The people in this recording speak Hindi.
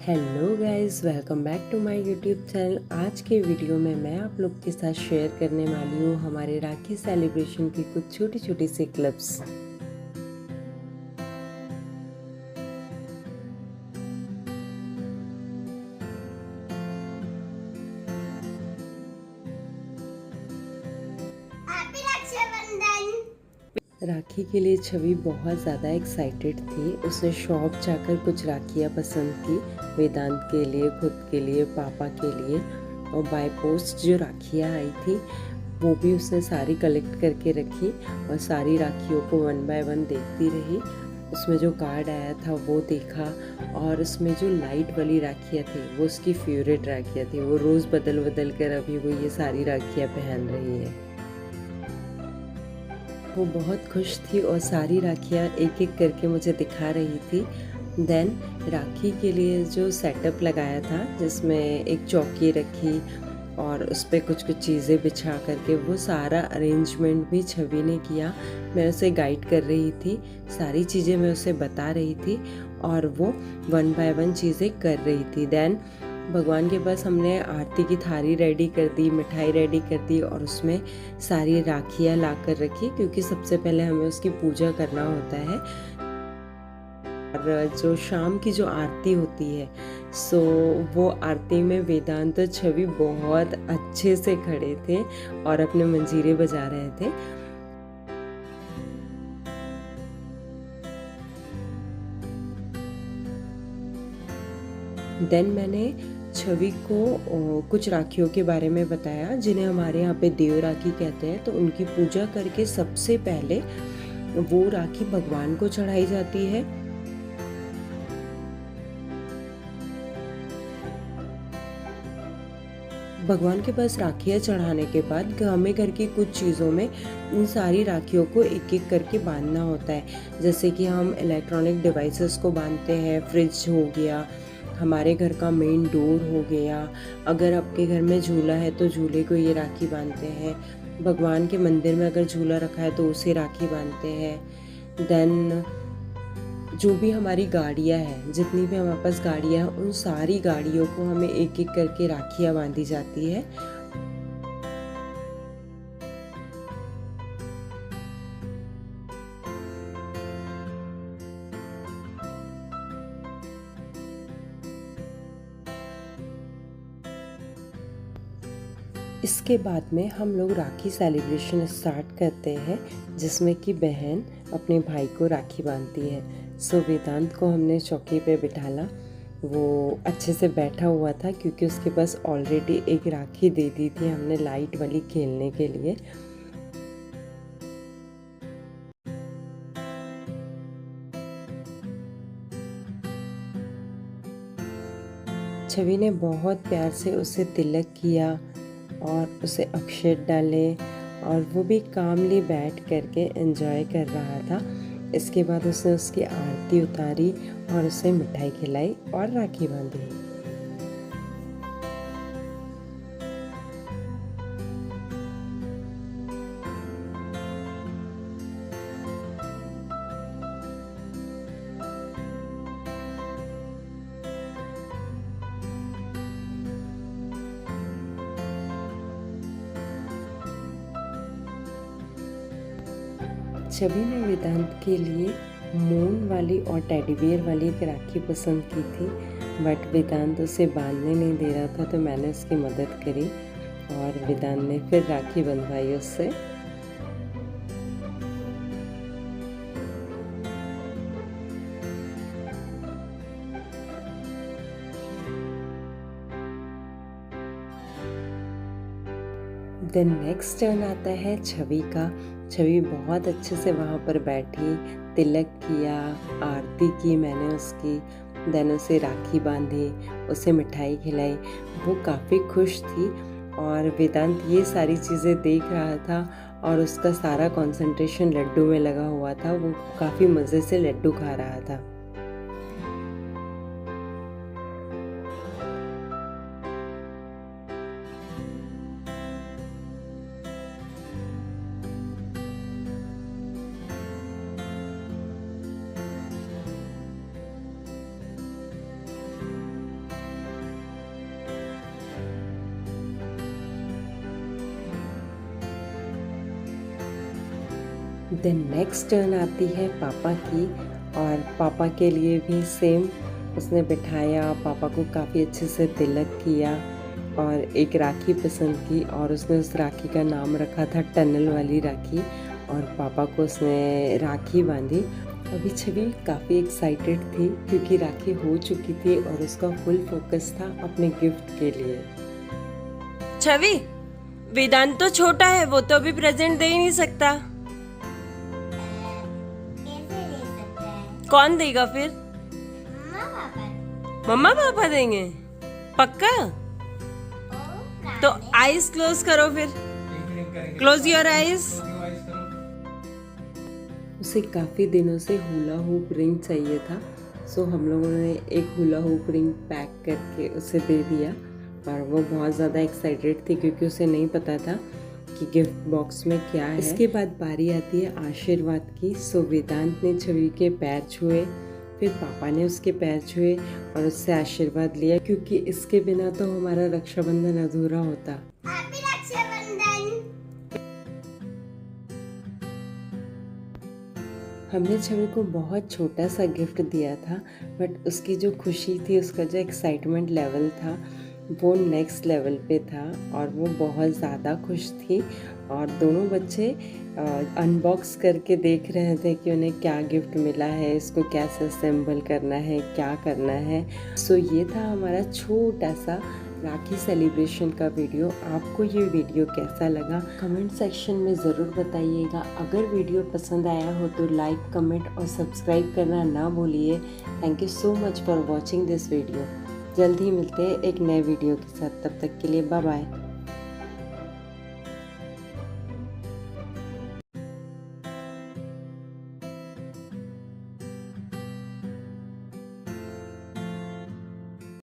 Hello guys, welcome back to my YouTube channel. आज के वीडियो में मैं आप लोग के साथ शेयर करने वाली हूँ हमारे राखी सेलिब्रेशन की कुछ छोटी छोटी सी क्लिप्स। राखी के लिए छवि बहुत ज़्यादा एक्साइटेड थी। उसने शॉप जाकर कुछ राखियाँ पसंद की, वेदांत के लिए, खुद के लिए, पापा के लिए। और बाय पोस्ट जो राखियाँ आई थी वो भी उसने सारी कलेक्ट करके रखी और सारी राखियों को वन बाय वन देखती रही। उसमें जो कार्ड आया था वो देखा और उसमें जो लाइट वाली राखियाँ थी वो उसकी फेवरेट राखियाँ थी। वो रोज़ बदल बदल कर अभी वो ये सारी राखियाँ पहन रही है। वो बहुत खुश थी और सारी राखियाँ एक एक करके मुझे दिखा रही थी। देन राखी के लिए जो सेटअप लगाया था, जिसमें एक चौकी रखी और उस पर कुछ कुछ चीज़ें बिछा करके, वो सारा अरेंजमेंट भी छवि ने किया। मैं उसे गाइड कर रही थी, सारी चीज़ें मैं उसे बता रही थी और वो वन बाय वन चीज़ें कर रही थी। देन भगवान के पास हमने आरती की थाली रेडी कर दी, मिठाई रेडी कर दी और उसमें सारी राखियाँ ला कर रखी, क्योंकि सबसे पहले हमें उसकी पूजा करना होता है। और जो शाम की जो आरती होती है, सो वो आरती में वेदांत और छवि बहुत अच्छे से खड़े थे और अपने मंजीरे बजा रहे थे। देन मैंने छवि को कुछ राखियों के बारे में बताया जिन्हें हमारे यहाँ पे देव राखी कहते हैं। तो उनकी पूजा करके सबसे पहले वो राखी भगवान को चढ़ाई जाती है। भगवान के पास राखियाँ चढ़ाने के बाद हमें घर की कुछ चीज़ों में उन सारी राखियों को एक एक करके बांधना होता है। जैसे कि हम इलेक्ट्रॉनिक डिवाइसेस को बांधते हैं, फ्रिज हो गया, हमारे घर का मेन डोर हो गया। अगर आपके घर में झूला है तो झूले को ये राखी बांधते हैं। भगवान के मंदिर में अगर झूला रखा है तो उसे राखी बांधते हैं। देन जो भी हमारी गाड़ियाँ हैं, जितनी भी हमारे पास गाड़ियाँ हैं, उन सारी गाड़ियों को हमें एक एक करके राखियाँ बांधी जाती है। इसके बाद में हम लोग राखी सेलिब्रेशन स्टार्ट करते हैं, जिसमें कि बहन अपने भाई को राखी बांधती है। सो वेदांत को हमने चौकी पे बिठाला। वो अच्छे से बैठा हुआ था क्योंकि उसके पास ऑलरेडी एक राखी दे दी थी हमने लाइट वाली खेलने के लिए। छवि ने बहुत प्यार से उसे तिलक किया और उसे अक्षत डाले और वो भी कामली बैठ करके एंजॉय कर रहा था। इसके बाद उसने उसकी आरती उतारी और उसे मिठाई खिलाई और राखी बांधी। छवि ने वेदांत के लिए मून वाली और टेडी बियर वाली एक राखी पसंद की थी, बट वेदांत उसे बांधने नहीं दे रहा था, तो मैंने उसकी मदद करी और वेदांत ने फिर राखी बंधवाई उससे। देन नेक्स्ट टर्न आता है छवि का। छवि बहुत अच्छे से वहाँ पर बैठी, तिलक किया, आरती की मैंने उसकी। देन उसे राखी बांधी, उसे मिठाई खिलाई। वो काफ़ी खुश थी और वेदांत ये सारी चीज़ें देख रहा था और उसका सारा कंसंट्रेशन लड्डू में लगा हुआ था। वो काफ़ी मज़े से लड्डू खा रहा था। देन नेक्स्ट टर्न आती है पापा की, और पापा के लिए भी सेम, उसने बिठाया, पापा को काफ़ी अच्छे से तिलक किया और एक राखी पसंद की और उसने उस राखी का नाम रखा था टनल वाली राखी, और पापा को उसने राखी बांधी। अभी छवि काफ़ी एक्साइटेड थी क्योंकि राखी हो चुकी थी और उसका फुल फोकस था अपने गिफ्ट के लिए। छवि, वेदांत तो छोटा है, वो तो अभी प्रेजेंट दे ही नहीं सकता। कैसे ले सकता है? कौन देगा फिर? मम्मा पापा। मम्मा पापा देंगे पक्का? तो आईज क्लोज करो फिर, क्लोज योर आईज। उसे काफ़ी दिनों से हुला हुप रिंग चाहिए था, सो हम लोगों ने एक हुला हुप रिंग पैक करके उसे दे दिया और वो बहुत ज़्यादा एक्साइटेड थी क्योंकि उसे नहीं पता था कि गिफ्ट बॉक्स में क्या है। इसके बाद बारी आती है आशीर्वाद की। सो वेदांत ने छवि के पैर छुए, फिर पापा ने उसके पैर छुए और उससे आशीर्वाद लिया क्योंकि इसके बिना तो हमारा रक्षाबंधन अधूरा होता। हैप्पी रक्षाबंधन। हमने छवि को बहुत छोटा सा गिफ्ट दिया था, बट उसकी जो खुशी थी, उसका जो एक्साइटमेंट लेवल था वो नेक्स्ट लेवल पे था और वो बहुत ज़्यादा खुश थी। और दोनों बच्चे अनबॉक्स करके देख रहे थे कि उन्हें क्या गिफ्ट मिला है, इसको कैसे असेंबल करना है, क्या करना है। सो ये था हमारा छोटा सा राखी सेलिब्रेशन का वीडियो। आपको ये वीडियो कैसा लगा कमेंट सेक्शन में ज़रूर बताइएगा। अगर वीडियो पसंद आया हो तो लाइक, कमेंट और सब्सक्राइब करना ना भूलिए। Thank you so much for watching this video. जल्द ही मिलते हैं एक नए वीडियो के साथ, तब तक के लिए बाय बाय।